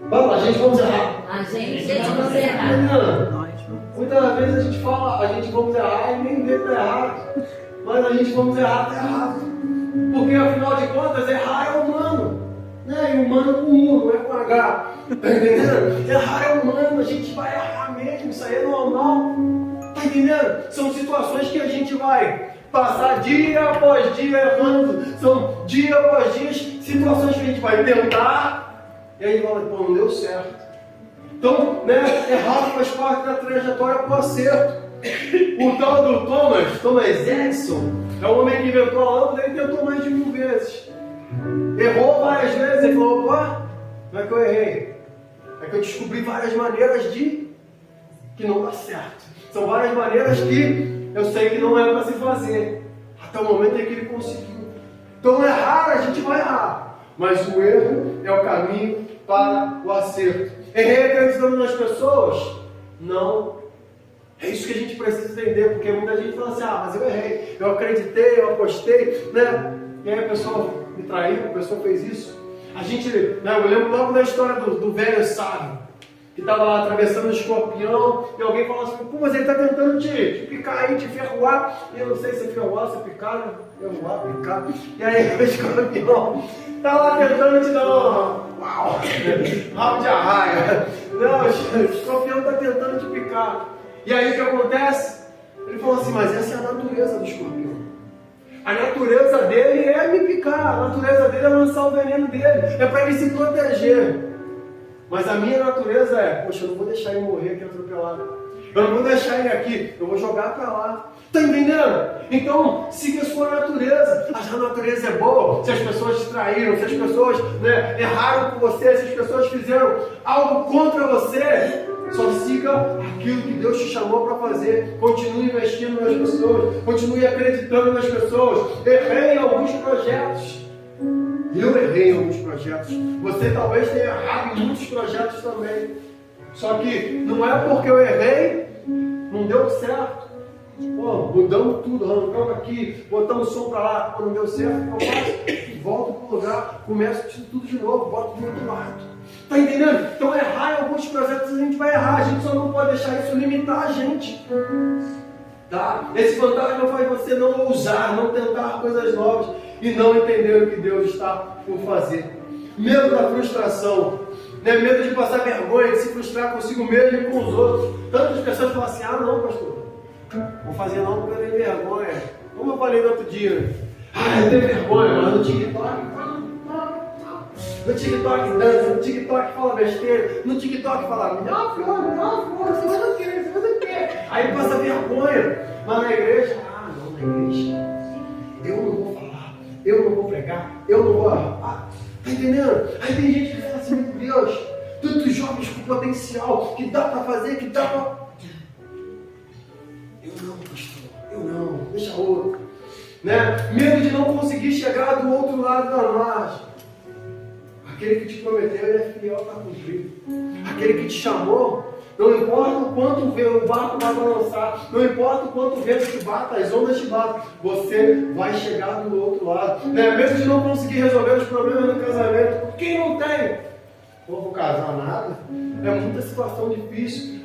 Vamos, a gente vamos errar. A gente vamos errar. Muitas vezes a gente fala, a gente vamos errar e nem vê que tá errado. Mas a gente vamos errar, tá errado. Porque afinal de contas, errar é humano. Né? E humano com U, não é com H. Tá entendendo? Errar é humano, a gente vai errar mesmo, isso aí é normal. Tá entendendo? São situações que a gente vai passar dia após dia errando. São dia após dia situações que a gente vai tentar e aí fala, pô, não deu certo. Então, errar faz parte da trajetória para o acerto. O tal do Thomas Edison, é o homem que inventou a lâmpada, ele tentou mais de 1000 vezes. Errou várias vezes, ele falou, opa, não é que eu errei. É que eu descobri várias maneiras que não dá certo. São várias maneiras que eu sei que não é para se fazer. Até o momento em que ele conseguiu. Então errar, a gente vai errar. Mas o erro é o caminho para o acerto. Errei acreditando nas pessoas? Não. É isso que a gente precisa entender, porque muita gente fala assim, mas eu errei, eu acreditei, eu apostei, E aí a pessoa me traiu, a pessoa fez isso. Eu lembro logo da história do velho sábio, que estava lá atravessando o escorpião, e alguém falou assim, pô, mas ele está tentando te picar aí, te ferroar. E eu não sei se é ferroar, se é picar, ferroar, picar. E aí o escorpião está lá tentando te dar rabo de arraia. Não, o escorpião está tentando te picar. E aí o que acontece? Ele falou assim, mas essa é a natureza do escorpião. A natureza dele é me picar, a natureza dele é lançar o veneno dele, é para ele se proteger. Mas a minha natureza é, poxa, eu não vou deixar ele morrer aqui atropelado. Eu não vou deixar ele aqui, eu vou jogar para lá. Tá entendendo? Então, siga a sua natureza. A sua natureza é boa. Se as pessoas te traíram, se as pessoas erraram com você, se as pessoas fizeram algo contra você, só siga aquilo que Deus te chamou para fazer. Continue investindo nas pessoas. Continue acreditando nas pessoas. Errei em alguns projetos. Eu errei em alguns projetos. Você talvez tenha errado em muitos projetos também. Só que não é porque eu errei, não deu certo. Pô, mudamos tudo, arrancamos aqui, botamos som para lá, quando não deu certo, eu faço, volto para o lugar, começo tudo de novo, boto do outro lado. Tá entendendo? Então errar em alguns projetos a gente vai errar, a gente só não pode deixar isso limitar a gente. Tá? Esse fantasma faz você não ousar, não tentar coisas novas e não entender o que Deus está por fazer. Medo da frustração, medo de passar vergonha, de se frustrar consigo mesmo e com os outros. Tantas pessoas falam assim, não, pastor, vou fazer não porque eu tenho vergonha. Como eu falei no outro dia, eu tenho vergonha, mas no TikTok dança, no TikTok fala besteira, no TikTok fala, você faz o quê? Aí passa vergonha, mas na igreja, na igreja, eu não vou falar, eu não vou pregar, eu não vou, tá entendendo? Aí tem gente que fala assim, meu Deus, tantos jovens com potencial, que dá para fazer, que dá para... Eu não, pastor, eu não, deixa outro. Medo de não conseguir chegar do outro lado da margem. Aquele que te prometeu, ele é fiel para cumprir. Aquele que te chamou, não importa o quanto o barco vai balançar, não importa o quanto o vento te bata, as ondas te batem, você vai chegar do outro lado. Medo de não conseguir resolver os problemas do casamento. Quem não tem? Não vou casar nada. É muita situação difícil.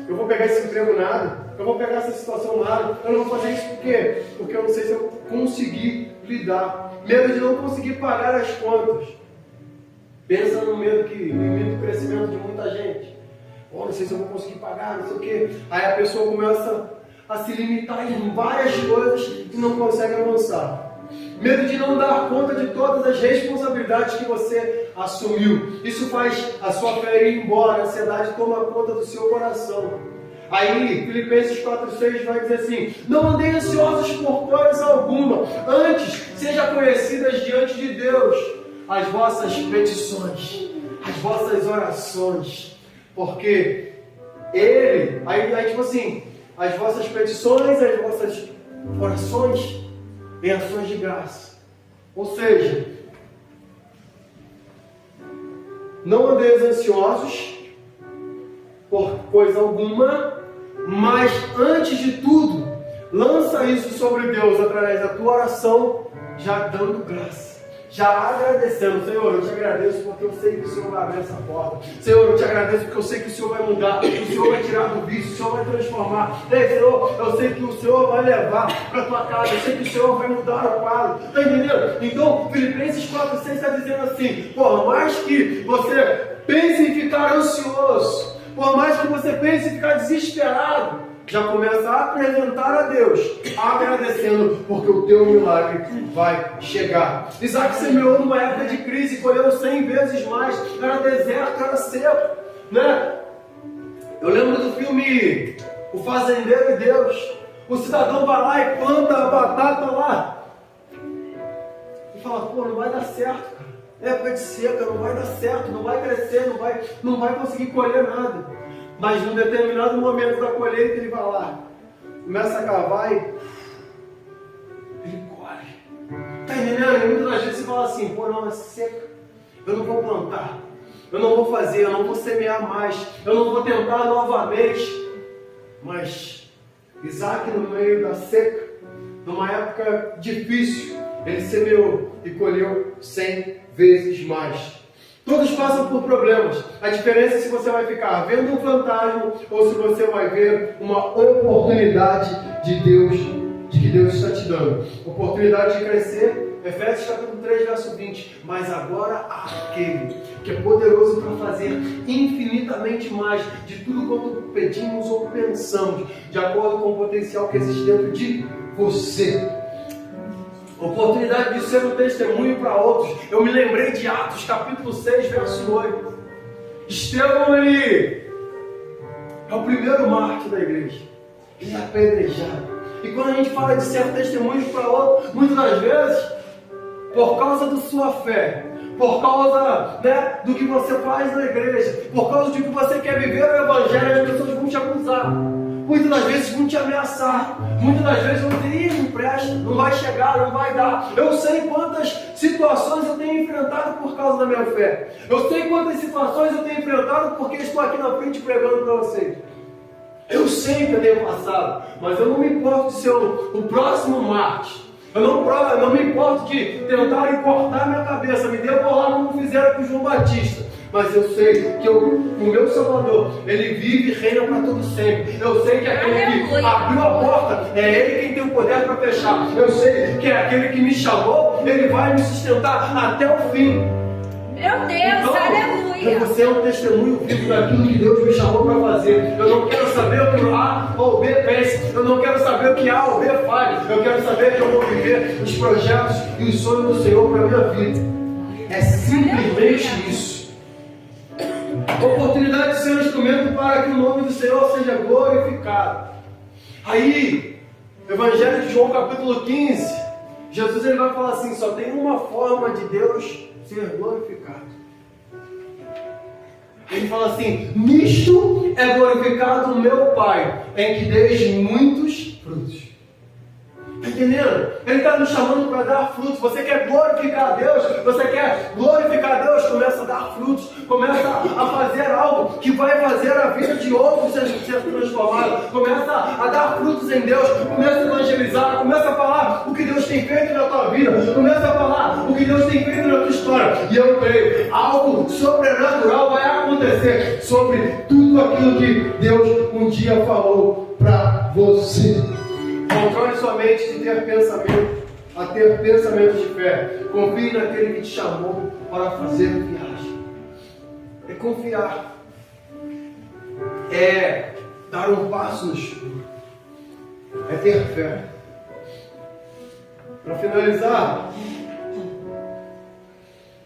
Eu vou pegar esse emprego nada. Eu vou pegar essa situação nada. Eu não vou fazer isso por quê? Porque eu não sei se eu conseguir lidar. Medo de não conseguir pagar as contas. Pensa no medo que limita o crescimento de muita gente. não sei se eu vou conseguir pagar, não sei o quê. Aí a pessoa começa a se limitar em várias coisas e não consegue avançar. Medo de não dar conta de todas as responsabilidades que você assumiu. Isso faz a sua fé ir embora, a ansiedade toma conta do seu coração. Aí, Filipenses 4,6 vai dizer assim: não andem ansiosos por coisa alguma, antes sejam conhecidas diante de Deus as vossas petições, as vossas orações, porque Ele, aí tipo assim, as vossas petições, as vossas orações em ações de graça. Ou seja, não andeis ansiosos por coisa alguma, mas antes de tudo, lança isso sobre Deus através da tua oração, já dando graça, já agradecendo. Senhor, eu te agradeço porque eu sei que o Senhor vai abrir essa porta. Senhor, eu te agradeço porque eu sei que o Senhor vai mudar, o Senhor vai tirar do vício, o Senhor vai transformar. Senhor, eu sei que o Senhor vai levar para a tua casa, eu sei que o Senhor vai mudar o quadro. Está entendendo? Então, Filipenses 4,6 está dizendo assim: por mais que você pense em ficar ansioso, por mais que você pense em ficar desesperado, já começa a apresentar a Deus, agradecendo, porque o teu milagre vai chegar. Isaac semeou numa época de crise, colheu 100 vezes mais, era deserto, era seco, né? Eu lembro do filme O Fazendeiro e Deus. O cidadão vai lá e planta a batata lá e fala: pô, não vai dar certo, cara. Época de seca, não vai dar certo, não vai crescer, não vai conseguir colher nada. Mas num determinado momento da colheita ele vai lá, começa a cavar e ele colhe. Está entendendo? E muitas das vezes você fala assim: pô, não, é seca, eu não vou plantar, eu não vou fazer, eu não vou semear mais, eu não vou tentar novamente. Mas Isaac, no meio da seca, numa época difícil, ele semeou e colheu 100 vezes mais. Todos passam por problemas. A diferença é se você vai ficar vendo um fantasma ou se você vai ver uma oportunidade de Deus, de que Deus está te dando. Oportunidade de crescer. Efésios capítulo 3, verso 20. Mas agora há aquele que é poderoso para fazer infinitamente mais de tudo quanto pedimos ou pensamos, de acordo com o potencial que existe dentro de você. Oportunidade de ser um testemunho para outros. Eu me lembrei de Atos, capítulo 6, verso 8. Estevão, ele é o primeiro mártir da igreja. Ele é apedrejado. E quando a gente fala de ser testemunho para outros, muitas das vezes, por causa da sua fé, por causa, né, do que você faz na igreja, por causa de que você quer viver o evangelho, as pessoas vão te acusar. Muitas das vezes vão te ameaçar. Muitas das vezes vão dizer: não presta, não vai chegar, não vai dar. Eu sei quantas situações eu tenho enfrentado por causa da minha fé. Eu sei quantas situações eu tenho enfrentado porque estou aqui na frente pregando para vocês. Eu sei que eu tenho passado, mas eu não me importo de ser o próximo mártir. Eu não me importo de tentarem cortar minha cabeça, me degolar como fizeram com João Batista. Mas eu sei que o meu Salvador, ele vive e reina para todo sempre. Eu sei que aquele que abriu a porta, é ele quem tem o poder para fechar. Eu sei que é aquele que me chamou, ele vai me sustentar até o fim. Meu Deus, então, aleluia! Você é um testemunho vivo daquilo que Deus me chamou para fazer. Eu não quero saber o que A ou B pensa. Eu não quero saber o que A ou B faz. Eu quero saber que eu vou viver os projetos e os sonhos do Senhor para a minha vida. É simplesmente isso. Oportunidade de ser um instrumento para que o nome do Senhor seja glorificado. Aí, Evangelho de João capítulo 15, Jesus ele vai falar assim: só tem uma forma de Deus ser glorificado. Ele fala assim: nisto é glorificado o meu Pai, em que deis muitos frutos. Está entendendo? Ele está nos chamando para dar frutos. Você quer glorificar a Deus? Você quer glorificar a Deus? Começa a dar frutos. Começa a fazer algo que vai fazer a vida de outros ser transformada. Começa a dar frutos em Deus. Começa a evangelizar. Começa a falar o que Deus tem feito na tua vida. Começa a falar o que Deus tem feito na tua história. E eu creio, algo sobrenatural vai acontecer sobre tudo aquilo que Deus um dia falou para você. Controle sua mente de ter pensamento, a ter pensamentos de fé. Confie naquele que te chamou para fazer viagem. É confiar. é dar um passo no escuro, é ter fé. Para finalizar,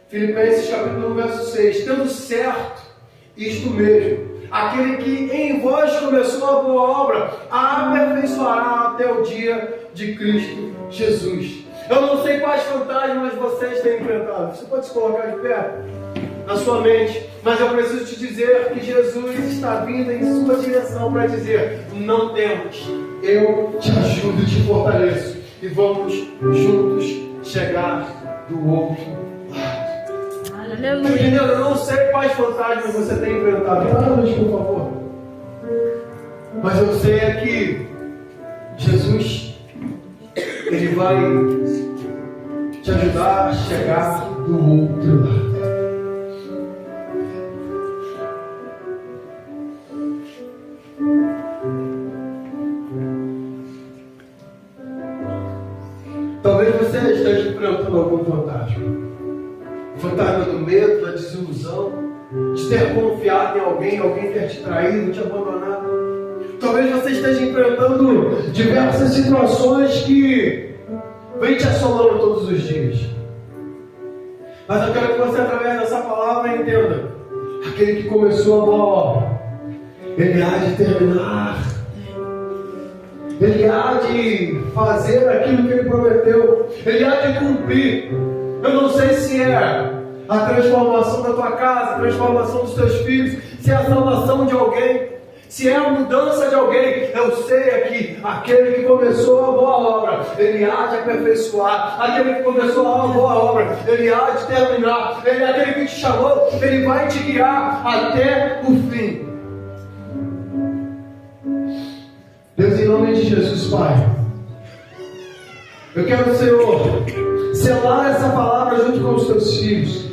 Filipenses capítulo 1, verso 6, tendo certo isto mesmo, aquele que em vós começou a boa obra, a aperfeiçoará até o dia de Cristo Jesus. Eu não sei quais fantasmas vocês têm enfrentado. Você pode se colocar de pé na sua mente, mas eu preciso te dizer que Jesus está vindo em sua direção para dizer: não temas, eu te ajudo e te fortaleço, e vamos juntos chegar do outro lado. Entendeu? Eu não sei quais fantasmas você tem enfrentado. Fala-nos, por favor. Mas eu sei é que Jesus, Ele vai te ajudar a chegar do outro lado. Talvez você esteja enfrentando algum fantasma. O fantasma do medo, da desilusão, de ter confiado em alguém ter te traído, te abandonado. Talvez você esteja enfrentando diversas situações que vêm te assolando todos os dias. Mas eu quero que você, através dessa palavra, entenda: aquele que começou a boa obra, Ele há de terminar. Ele há de fazer aquilo que Ele prometeu. Ele há de cumprir. Eu não sei se é a transformação da tua casa, a transformação dos teus filhos, se é a salvação de alguém, se é a mudança de alguém. Eu sei que aquele que começou a boa obra, Ele há de aperfeiçoar. Aquele que começou a boa obra, Ele há de terminar. Ele é aquele que te chamou, Ele vai te guiar até o fim. Deus, em nome de Jesus, Pai, eu quero, Senhor, selar essa palavra junto com os teus filhos,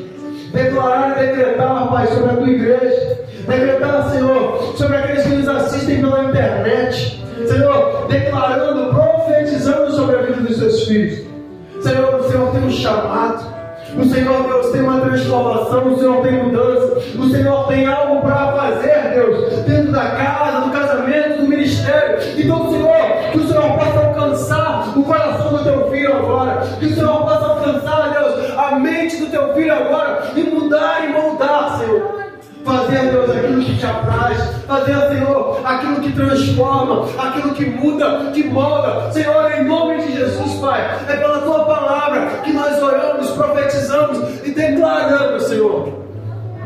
declarar e decretar, Pai, sobre a tua igreja, decretar, Senhor, sobre aqueles que nos assistem pela internet, Senhor, declarando, profetizando sobre a vida dos teus filhos. Senhor, o Senhor tem um chamado, o Senhor, Deus, tem uma transformação, o Senhor tem mudança, o Senhor tem algo para fazer, Deus, dentro da casa, do casamento, do ministério. Então, Senhor, que o Senhor possa alcançar o coração do teu filho agora, que o Senhor possa alcançar, Deus, a mente do teu filho agora, e mudar e moldar, Senhor. Fazer, Deus, aquilo que te apraz. Fazer, Senhor, aquilo que transforma, aquilo que muda, que molda. Senhor, em nome de Jesus, Pai, é pela Tua palavra que nós oramos, profetizamos e declaramos, Senhor,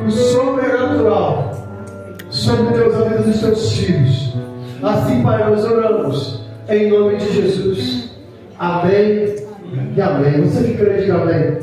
o sobrenatural sobre, Deus, a vida dos Teus filhos. Assim, Pai, nós oramos em nome de Jesus. Amém e amém. Você que crê, diga amém.